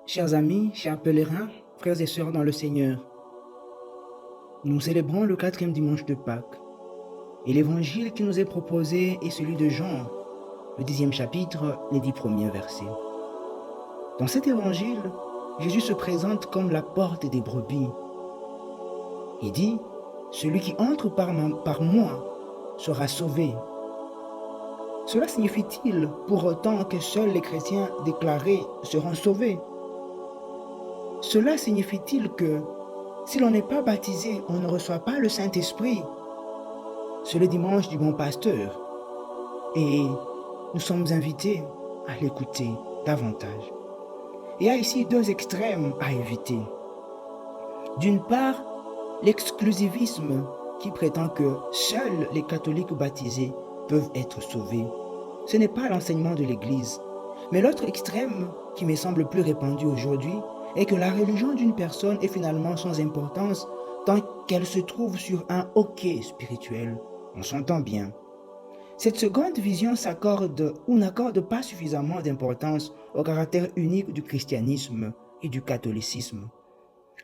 Chers amis, chers pèlerins, frères et sœurs dans le Seigneur, nous célébrons le quatrième dimanche de Pâques et l'évangile qui nous est proposé est celui de Jean, le 10e chapitre, les 10 premiers versets. Dans cet évangile, Jésus se présente comme la porte des brebis. Il dit, « Celui qui entre par moi sera sauvé ». Cela signifie-t-il pour autant que seuls les chrétiens déclarés seront sauvés? Cela signifie-t-il que si l'on n'est pas baptisé, on ne reçoit pas le Saint-Esprit? C'est le dimanche du bon pasteur et nous sommes invités à l'écouter davantage. Il y a ici deux extrêmes à éviter. D'une part, l'exclusivisme qui prétend que seuls les catholiques baptisés peuvent être sauvés. Ce n'est pas l'enseignement de l'Église. Mais l'autre extrême, qui me semble plus répandu aujourd'hui, est que la religion d'une personne est finalement sans importance tant qu'elle se trouve sur un hockey spirituel. On s'entend bien. Cette seconde vision s'accorde ou n'accorde pas suffisamment d'importance au caractère unique du christianisme et du catholicisme.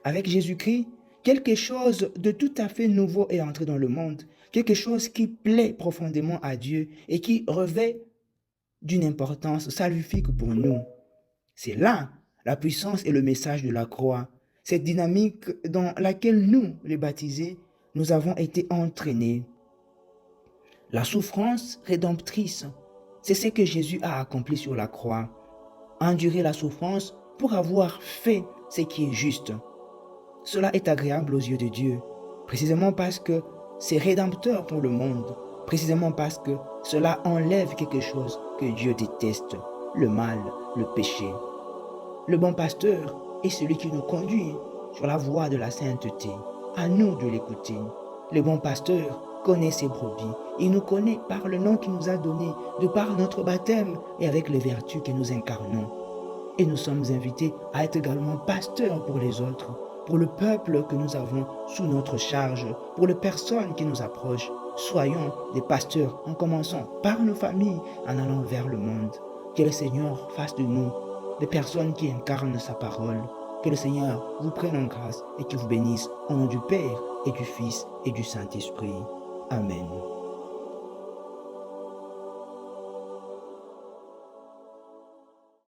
Avec Jésus-Christ, quelque chose de tout à fait nouveau est entré dans le monde, quelque chose qui plaît profondément à Dieu et qui revêt d'une importance salvifique pour nous. C'est là la puissance et le message de la croix, cette dynamique dans laquelle nous, les baptisés, nous avons été entraînés. La souffrance rédemptrice, c'est ce que Jésus a accompli sur la croix. Endurer la souffrance pour avoir fait ce qui est juste. Cela est agréable aux yeux de Dieu, précisément parce que c'est rédempteur pour le monde, précisément parce que cela enlève quelque chose que Dieu déteste, le mal, le péché. Le bon pasteur est celui qui nous conduit sur la voie de la sainteté. À nous de l'écouter. Le bon pasteur connaît ses brebis. Il nous connaît par le nom qu'il nous a donné, de par notre baptême et avec les vertus que nous incarnons. Et nous sommes invités à être également pasteurs pour les autres, pour le peuple que nous avons sous notre charge, pour les personnes qui nous approchent. Soyons des pasteurs en commençant par nos familles, en allant vers le monde. Que le Seigneur fasse de nous des personnes qui incarnent sa parole. Que le Seigneur vous prenne en grâce et qu'il vous bénisse au nom du Père et du Fils et du Saint-Esprit. Amen.